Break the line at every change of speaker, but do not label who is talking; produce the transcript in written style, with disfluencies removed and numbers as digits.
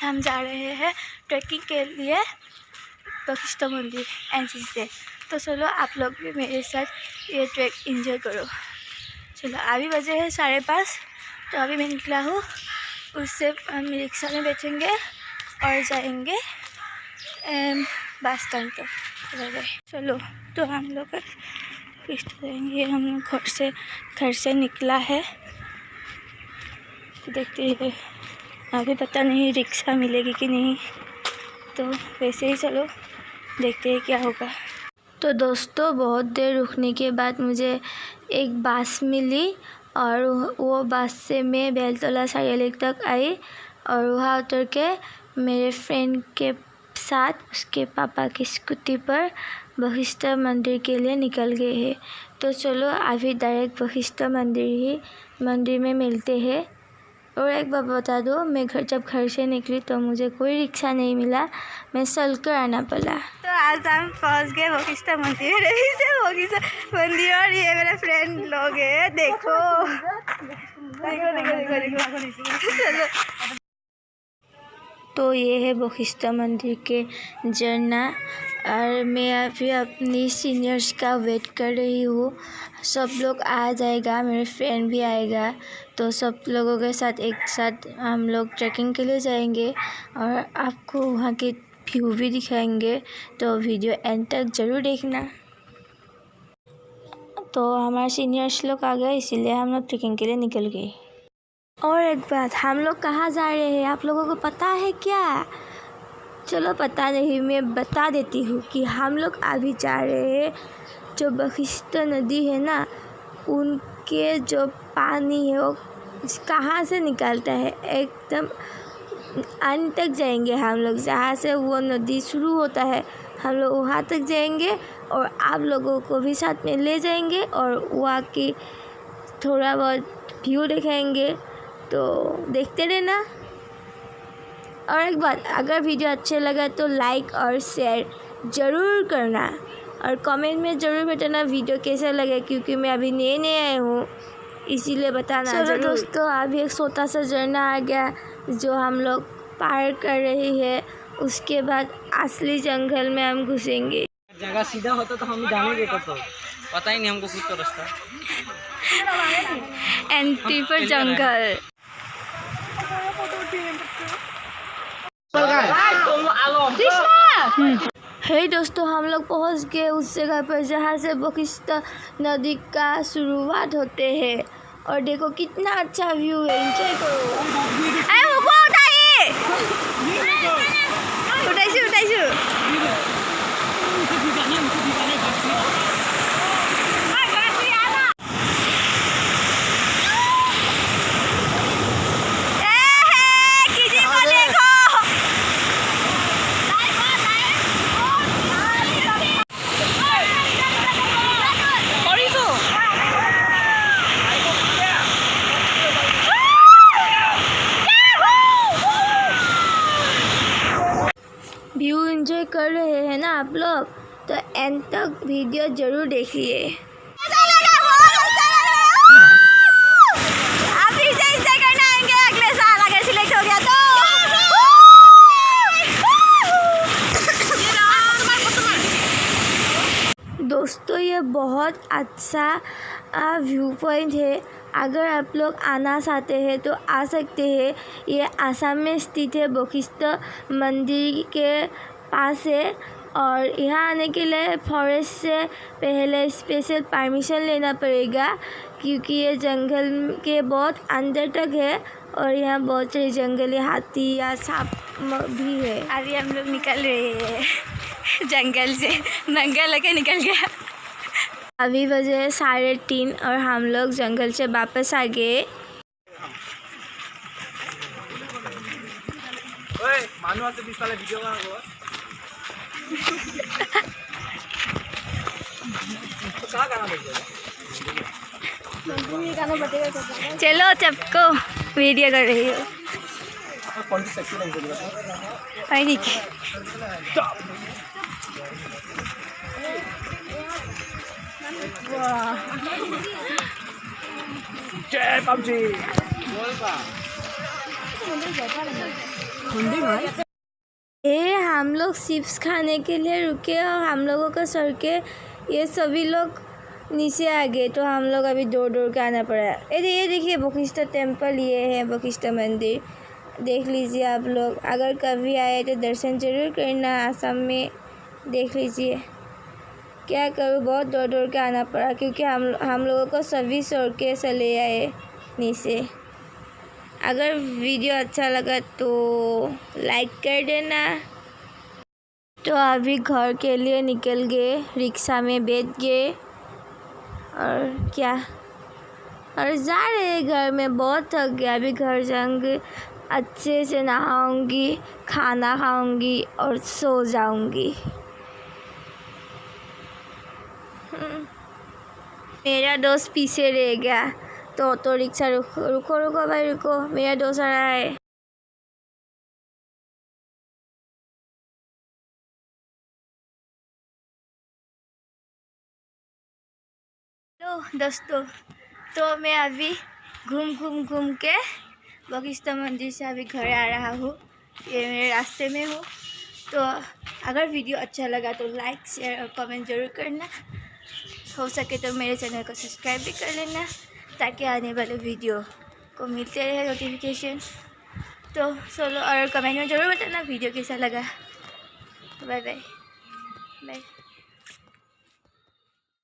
हम जा रहे हैं ट्रैकिंग के लिए वशिष्ठ मंदिर एनसीसी से। तो चलो आप लोग भी मेरे साथ ये ट्रैक एंजॉय करो। चलो अभी बजे है 5:30, तो अभी मैं निकला हूँ। उससे हम रिक्शा में बैठेंगे और जाएंगे बस स्टैंड तक। चलो तो हम लोग जाएंगे। हम घर से निकला है, देखते हैं अभी पता नहीं रिक्शा मिलेगी कि नहीं, तो वैसे ही चलो देखते हैं क्या होगा। तो दोस्तों बहुत देर रुकने के बाद मुझे एक बस मिली और वो बस से मैं बेलतला सारियाली तक आई और वहाँ उतर के मेरे फ्रेंड के साथ उसके पापा की स्कूटी पर वशिष्ठ मंदिर के लिए निकल गए हैं। तो चलो अभी डायरेक्ट वशिष्ठ मंदिर में मिलते हैं। और एक बात बता दो, मैं जब घर से निकली तो मुझे कोई रिक्शा नहीं मिला, मैं चल कर आना पड़ा। तो आज हम पहुंच गए वशिष्ठ मंदिर और ये मेरे फ्रेंड लोग हैं, देखो चलो। तो ये है वशिष्ठ मंदिर के झरना और मैं अभी अपनी सीनियर्स का वेट कर रही हूँ। सब लोग आ जाएगा, मेरे फ्रेंड भी आएगा, तो सब लोगों के साथ एक साथ हम लोग ट्रैकिंग के लिए जाएंगे और आपको वहाँ के व्यू भी दिखाएंगे। तो वीडियो एंड तक ज़रूर देखना। तो हमारे सीनियर्स लोग आ गए, इसीलिए हम लोग ट्रैकिंग के लिए निकल गए। और एक बात, हम लोग कहाँ जा रहे हैं आप लोगों को पता है क्या? चलो पता नहीं, मैं बता देती हूँ कि हम लोग अभी जा रहे हैं जो वशिष्ठ नदी है ना, उनके जो पानी है वो कहाँ से निकलता है, एकदम अंत तक जाएंगे हम लोग। जहाँ से वो नदी शुरू होता है हम लोग वहाँ तक जाएंगे और आप लोगों को भी साथ में ले जाएंगे और वहाँ की थोड़ा बहुत व्यू दिखाएंगे, तो देखते रहना। और एक बात, अगर वीडियो अच्छे लगा तो लाइक और शेयर ज़रूर करना और कमेंट में ज़रूर बताना वीडियो कैसा लगे, क्योंकि मैं अभी नए आई हूँ, इसीलिए बताना। चलो दोस्तों, अभी एक छोटा सा झरना आ गया जो हम लोग पार कर रहे हैं। उसके बाद असली जंगल में हम घुसेंगे।
जगह सीधा होता तो हम जाने तो पता ही नहीं हमको कुछ तो रास्ता।
एंट्री पर जंगल। हे दोस्तों, हम लोग पहुंच गए उस जगह पर जहाँ से वशिष्ठ नदी का शुरुआत होते हैं। और देखो कितना अच्छा व्यू है, एंजॉय करो। उठाइछु। व्यू एंजॉय कर रहे हैं ना आप लोग, तो एंड तक वीडियो ज़रूर देखिए। अभी से एंजॉय करने आएंगे, अगले साल अगर सिलेक्ट हो गया तो। दोस्तों ये बहुत अच्छा व्यू पॉइंट है, अगर आप लोग आना चाहते हैं तो आ सकते हैं। ये आसाम में स्थित है, वशिष्ठ मंदिर के पास है और यहाँ आने के लिए फॉरेस्ट से पहले स्पेशल परमिशन लेना पड़ेगा, क्योंकि ये जंगल के बहुत अंदर तक है और यहाँ बहुत सारे जंगली हाथी या सांप भी है। अभी हम लोग निकल रहे हैं जंगल से, मंगल लेके निकल गया। अभी बजे 3:30 और हम लोग जंगल से वापस आ गए। चलो सबको वीडियो कर रही हो। जय पबजी। हम लोग चिप्स खाने के लिए रुके और हम लोगों को सर के ये सभी लोग नीचे आ गए, तो हम लोग अभी दौड़ दौड़ के आना पड़ा। ये देखिए बशिष्ठ टेम्पल, ये है बशिष्ठ मंदिर, देख लीजिए आप लोग। अगर कभी आए तो दर्शन जरूर करना, आसाम में देख लीजिए। क्या करूँ, बहुत दौड़ दौड़ के आना पड़ा क्योंकि हम लोगों को सभी सर के चले आए नीचे। अगर वीडियो अच्छा लगा तो लाइक कर देना। तो अभी घर के लिए निकल गए, रिक्शा में बैठ गए और क्या, और जा रहे घर में। बहुत थक गया, अभी घर जाऊंगी, अच्छे से नहाऊंगी, खाना खाऊंगी और सो जाऊंगी। मेरा दोस्त पीछे रह गया, तो ऑटो रिक्शा रुको भाई रुको, मेरा दोस्त आ रहा है। हेलो दोस्तों, तो मैं अभी घूम के बशिष्ठ मंदिर से अभी घर आ रहा हूँ। ये मेरे रास्ते में हूँ। तो अगर वीडियो अच्छा लगा तो लाइक शेयर और कमेंट ज़रूर करना। हो सके तो मेरे चैनल को सब्सक्राइब भी कर लेना, ताकि आने वाले वीडियो को मिलते रहे नोटिफिकेशन। तो चलो, और कमेंट में ज़रूर बताना वीडियो कैसा लगा। Bye bye bye.